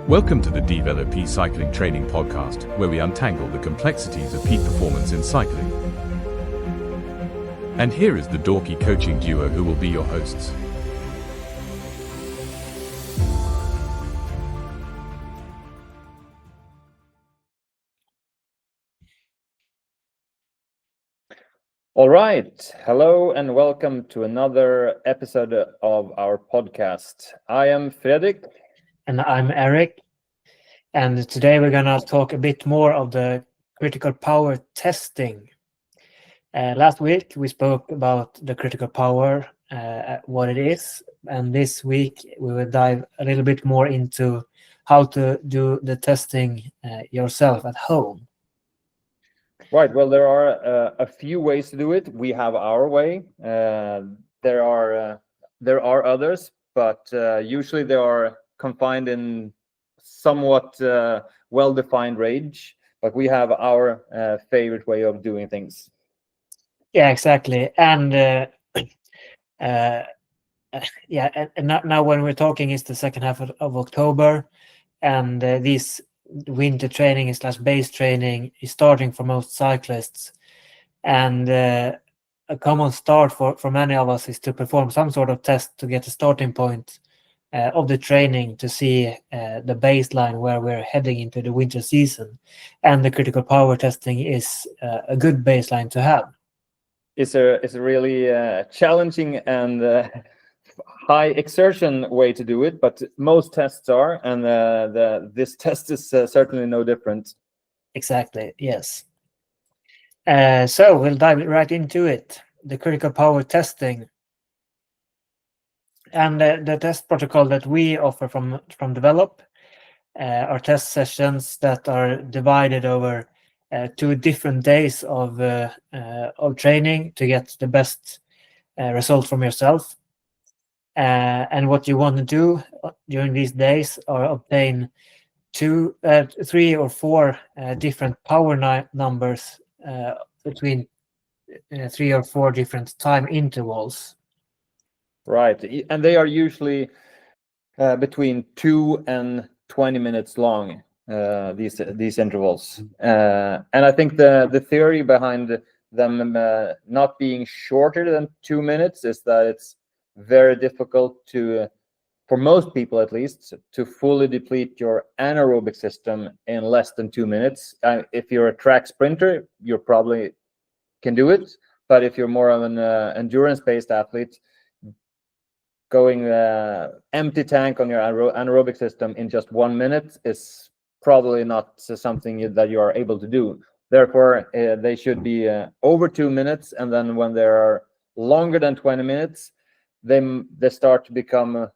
Welcome to the D-VELO-P Cycling Training Podcast, where we untangle the complexities of peak performance in cycling. And here is the dorky coaching duo who will be your hosts. All right. Hello and welcome to another episode of our podcast. I am Fredrik. And I'm Erik. And today we're going to talk a bit more of the critical power testing. Last week we spoke about the critical power, what it is. And this week we will dive a little bit more into how to do the testing yourself at home. Right. Well, there are a few ways to do it. We have our way. There are others, but usually they are confined in somewhat well-defined range. But we have our favorite way of doing things. Yeah, exactly. And now when we're talking, it's the second half of October, and this winter training / base training is starting for most cyclists, and a common start for many of us is to perform some sort of test to get a starting point of the training, to see the baseline where we're heading into the winter season, and the critical power testing is a good baseline to have. It's a really challenging and high exertion way to do it, but most tests are, and this test is certainly no different. Exactly, yes. So we'll dive right into it. The critical power testing. And the test protocol that we offer from D-VELO-P are test sessions that are divided over 2 different days of training to get the best result from yourself. And what you want to do during these days are obtain 3 or 4 different power numbers between 3 or 4 different time intervals. Right, and they are usually between 2 and 20 minutes long. These intervals, and I think the theory behind them not being shorter than 2 minutes is that it's very difficult to, for most people at least, to fully deplete your anaerobic system in less than 2 minutes. If you're a track sprinter, you probably can do it, but if you're more of an endurance-based athlete, going empty tank on your anaerobic system in just 1 minute is probably not something that you are able to do. Therefore, they should be over 2 minutes, and then when they are longer than 20 minutes, they start to become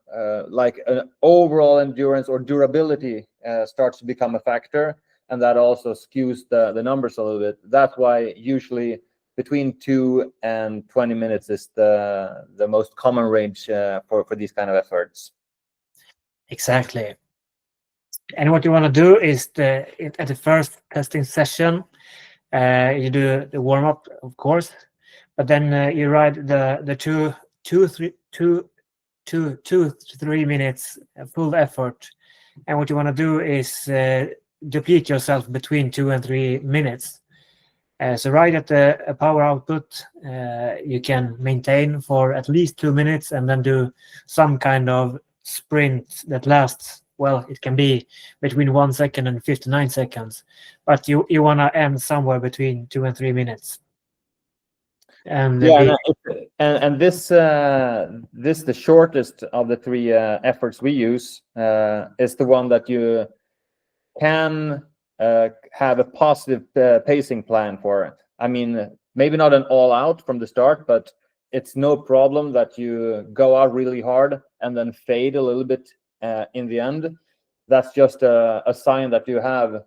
like an overall endurance or durability starts to become a factor, and that also skews the numbers a little bit. That's why usually between 2 and 20 minutes is the most common range for these kind of efforts. Exactly. And what you want to do is at the first testing session, you do the warm-up, of course, but then you ride the 2 to 3 minutes full effort. And what you want to do is deplete yourself between 2 and 3 minutes. So right at the power output, you can maintain for at least 2 minutes, and then do some kind of sprint that lasts, well, it can be between 1 second and 59 seconds, but you want to end somewhere between 2 and 3 minutes. And yeah, and this the shortest of the 3 efforts we use is the one that you can have a positive pacing plan for. I mean, maybe not an all out from the start, but it's no problem that you go out really hard and then fade a little bit in the end. That's just a sign that you have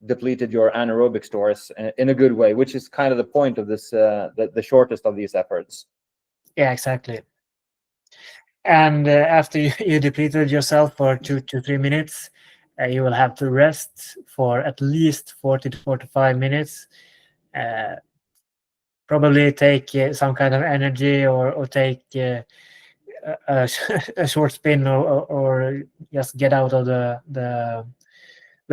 depleted your anaerobic stores in a good way, which is kind of the point of this, the shortest of these efforts. Yeah, exactly. And after you depleted yourself for 2 to 3 minutes, you will have to rest for at least 40 to 45 minutes. Probably take some kind of energy or take a short spin or just get out of the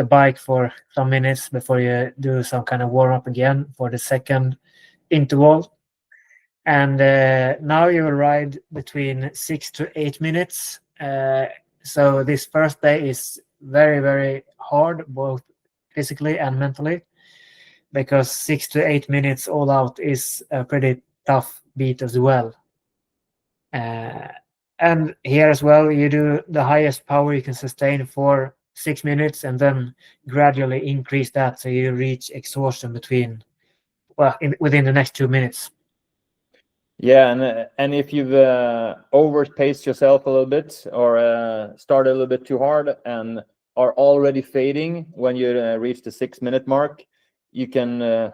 bike for some minutes before you do some kind of warm up again for the second interval. And now you will ride between 6 to 8 minutes. So this first day is very, very hard, both physically and mentally, because 6 to 8 minutes all out is a pretty tough beat as well. And here as well, you do the highest power you can sustain for 6 minutes, and then gradually increase that so you reach exhaustion within the next 2 minutes. Yeah, and if you've overpaced yourself a little bit or started a little bit too hard and are already fading when you reach the 6-minute mark, you can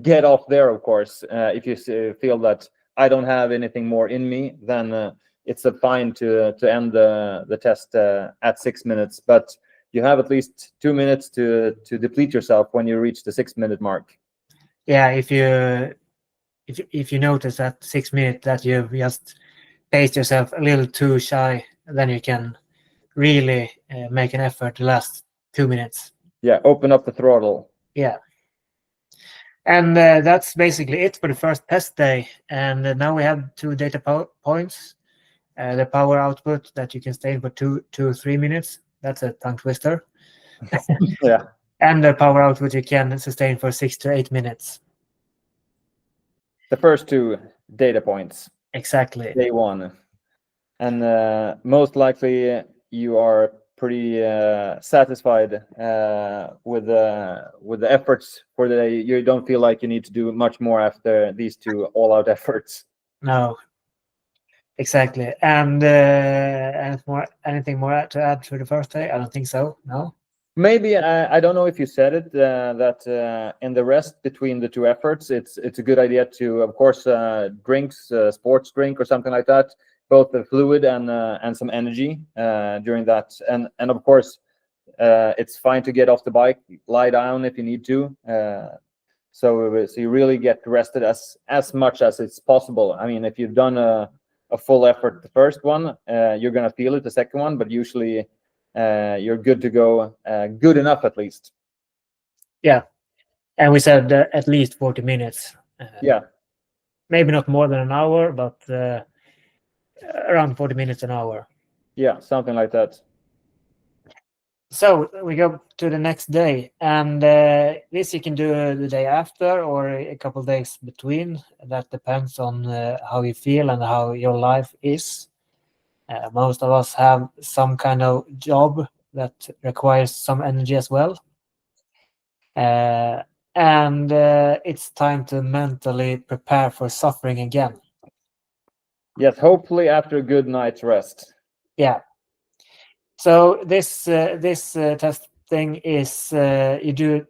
get off there. Of course, if you feel that I don't have anything more in me, then it's fine to end the test at 6 minutes. But you have at least 2 minutes to deplete yourself when you reach the 6-minute mark. Yeah, if you notice at 6 minutes that you've just paced yourself a little too shy, then you can really make an effort the last 2 minutes. Yeah, open up the throttle. Yeah. And that's basically it for the first test day. And now we have 2 data points. The power output that you can stay for 2 to 3 minutes. That's a tongue twister. Yeah. And the power output you can sustain for 6 to 8 minutes. The first 2 data points. Exactly. Day 1. And most likely you are pretty satisfied with the efforts for the day. You don't feel like you need to do much more after these 2 all-out efforts. No. Exactly. And anything more to add to the first day? I don't think so. No. Maybe I don't know if you said it that in the rest between the 2 efforts, it's a good idea to, of course, drinks, sports drink or something like that, both the fluid and some energy during that, and of course it's fine to get off the bike, lie down if you need to, so you really get rested as much as it's possible. I mean, if you've done a full effort the first one, you're gonna feel it the second one, but usually you're good to go, good enough at least. Yeah, and we said at least 40 minutes. Yeah, maybe not more than an hour, but around 40 minutes an hour. Yeah, something like that. So we go to the next day, and this you can do the day after or a couple of days between. That depends on how you feel and how your life is. Most of us have some kind of job that requires some energy as well. And it's time to mentally prepare for suffering again. Yes, hopefully after a good night's rest. Yeah. So this test thing is you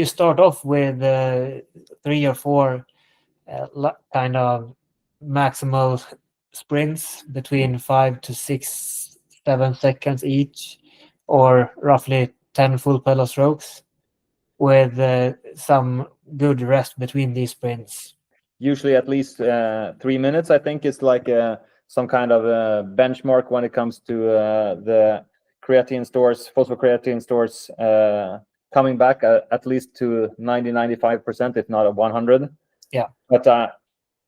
start off with 3 or 4 kind of maximal sprints between 5 to 6, 7 seconds each, or roughly 10 full pedal strokes, with some good rest between these sprints. Usually at least 3 minutes, I think, is like some kind of benchmark when it comes to the creatine stores, phosphocreatine stores coming back at least to 90-95%, if not 100. Yeah. But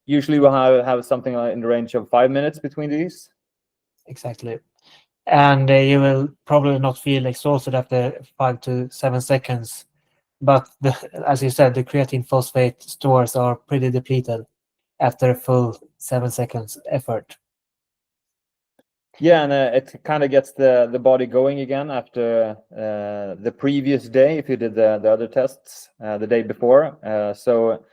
usually we'll have something in the range of 5 minutes between these. Exactly. And you will probably not feel exhausted after 5 to 7 seconds. But as you said, the creatine phosphate stores are pretty depleted after a full 7 seconds effort. Yeah, and it kind of gets the body going again after the previous day, if you did the other tests the day before. So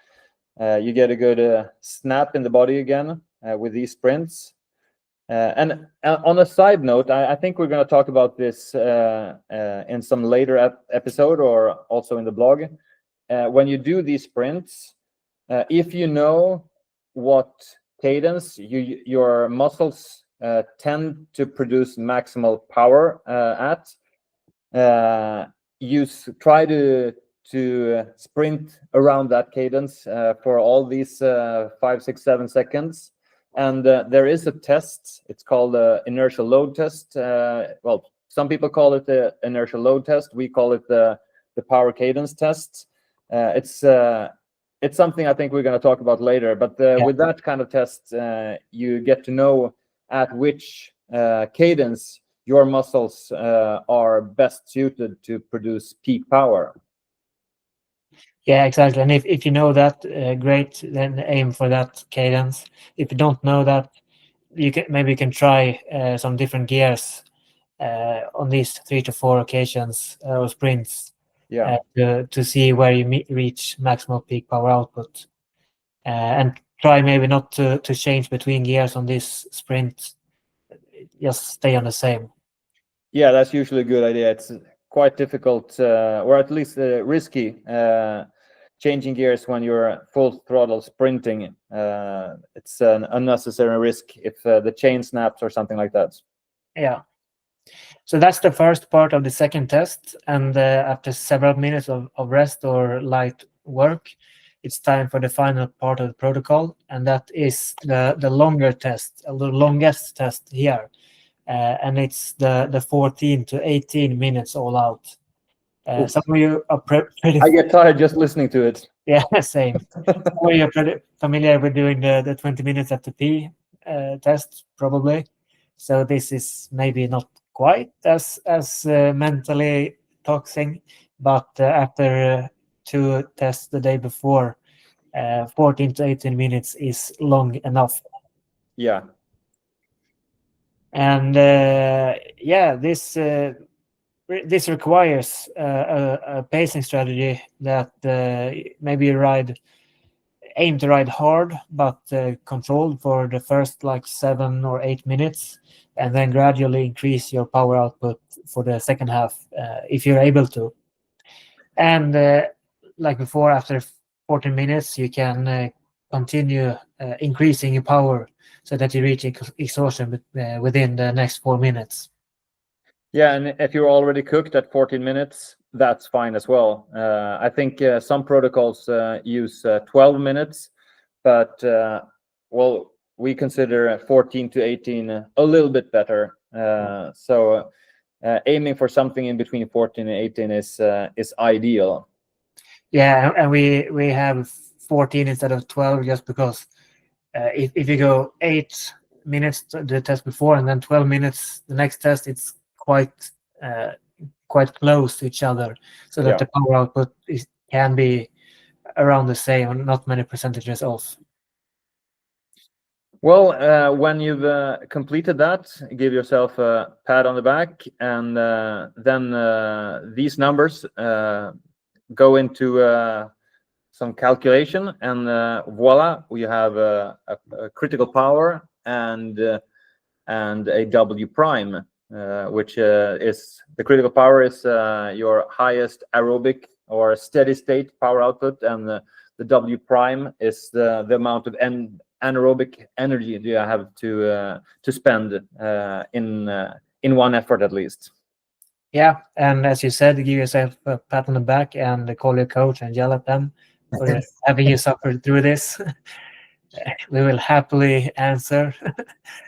you get a good snap in the body again with these sprints. And on a side note, I think we're going to talk about this in some later episode or also in the blog. When you do these sprints, if you know what cadence your muscles tend to produce maximal power at, you try to to sprint around that cadence for all these 5, 6, 7 seconds. And there is a test. It's called the inertial load test. Well, some people call it the inertial load test. We call it the power cadence test. It's something I think we're going to talk about later. But with that kind of test, you get to know at which cadence your muscles are best suited to produce peak power. Yeah, exactly. And if you know that, great, then aim for that cadence. If you don't know that, you can try some different gears on these 3 to 4 occasions or sprints to see where you reach maximal peak power output. And try maybe not to change between gears on this sprint. Just stay on the same. Yeah, that's usually a good idea. It's quite difficult, or at least risky, changing gears when you're full throttle sprinting. It's an unnecessary risk if the chain snaps or something like that. Yeah. So that's the first part of the second test. And after several minutes of rest or light work, it's time for the final part of the protocol. And that is the longer test, the longest test here. And it's the 14 to 18 minutes all out. Some of you are pretty... I get tired just listening to it. Yeah, same. Some of you are pretty familiar with doing the 20 minutes at the P test, probably. So this is maybe not quite as mentally taxing, but after 2 tests the day before, 14 to 18 minutes is long enough. Yeah. And this requires a pacing strategy that maybe you aim to ride hard, but controlled for the first like 7 or 8 minutes, and then gradually increase your power output for the second half if you're able to. And like before, after 14 minutes, you can continue increasing your power so that you reach exhaustion within the next 4 minutes. Yeah, and if you're already cooked at 14 minutes, that's fine as well. I think some protocols use 12 minutes, but well, we consider 14 to 18 a little bit better. So aiming for something in between 14 and 18 is ideal. Yeah, and we have 14 instead of 12 just because if you go 8 minutes the test before and then 12 minutes the next test, it's quite close to each other, so that the power output can be around the same and not many percentages off. Well, when you've completed that, give yourself a pat on the back, and then these numbers go into some calculation, and voila, we have a critical power and a W prime, which is the critical power is your highest aerobic or steady state power output, and the W prime is the amount of anaerobic energy you have to spend in one effort at least. Yeah, and as you said, give yourself a pat on the back and call your coach and yell at them for having you suffered through this. We will happily answer.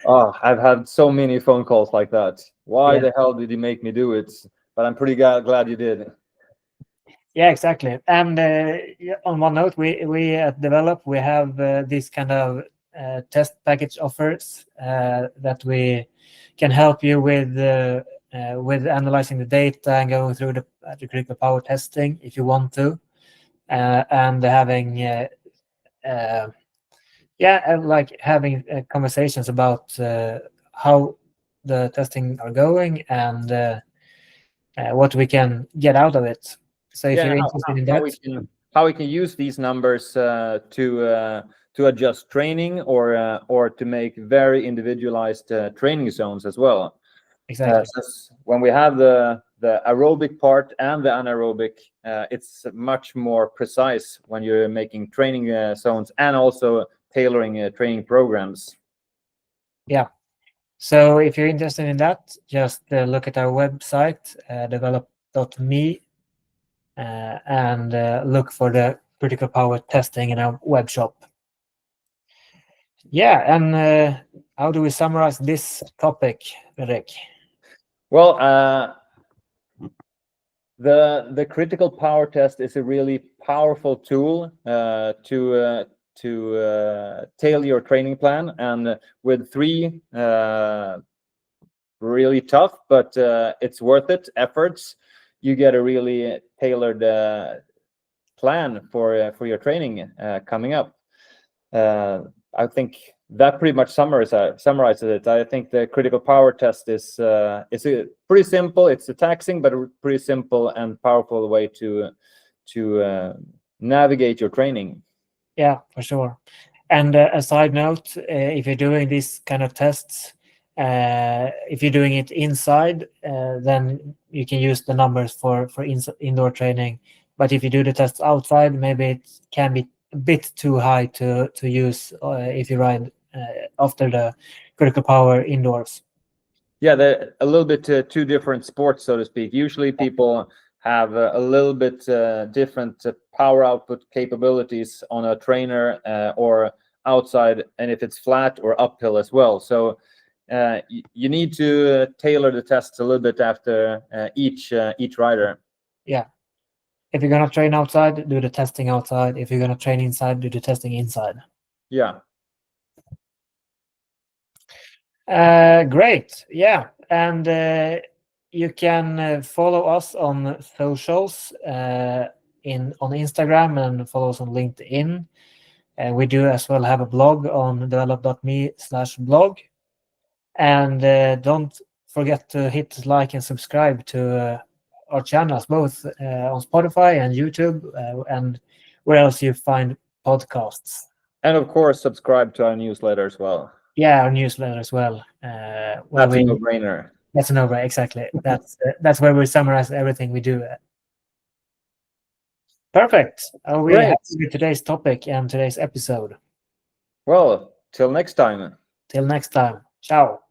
Oh, I've had so many phone calls like that. Why the hell did you make me do it? But I'm pretty glad you did. Yeah, exactly. And on one note, we at D-VELO-P, we have these kind of test package offers that we can help you with analyzing the data and going through the critical power testing if you want to, and having like having conversations about how the testing are going and what we can get out of it. So if you're interested in that, how we can use these numbers to adjust training or to make very individualized training zones as well. Exactly. When we have the aerobic part and the anaerobic, it's much more precise when you're making training zones and also tailoring training programs. Yeah. So if you're interested in that, just look at our website, D-VELO-P.me, and look for the critical power testing in our web shop. Yeah, and how do we summarize this topic, Fredrik? Well, the critical power test is a really powerful tool to tailor your training plan, and with 3 really tough but it's worth it efforts, you get a really tailored plan for your training coming up. I think that pretty much summarizes it. I think the critical power test is a pretty simple. It's a taxing but a pretty simple and powerful way to navigate your training. Yeah, for sure. And a side note, if you're doing these kind of tests, if you're doing it inside, then you can use the numbers for indoor training. But if you do the tests outside, maybe it can be a bit too high to use if you ride after the critical power indoors. Yeah, they're a little bit 2 different sports, so to speak. Usually people have a little bit different power output capabilities on a trainer or outside, and if it's flat or uphill as well. So you need to tailor the tests a little bit after each rider. Yeah. If you're going to train outside, do the testing outside. If you're going to train inside, do the testing inside. Yeah. Great. Yeah. And you can follow us on socials on Instagram, and follow us on LinkedIn. We do as well have a blog on develop.me/blog. And don't forget to hit like and subscribe to our channels, both on Spotify and YouTube, and where else you find podcasts. And of course, subscribe to our newsletter as well. Yeah, our newsletter as well. That's a no-brainer. That's a no-brainer, exactly. That's where we summarize everything we do. Perfect. We're happy with today's topic and today's episode. Well, till next time. Till next time. Ciao.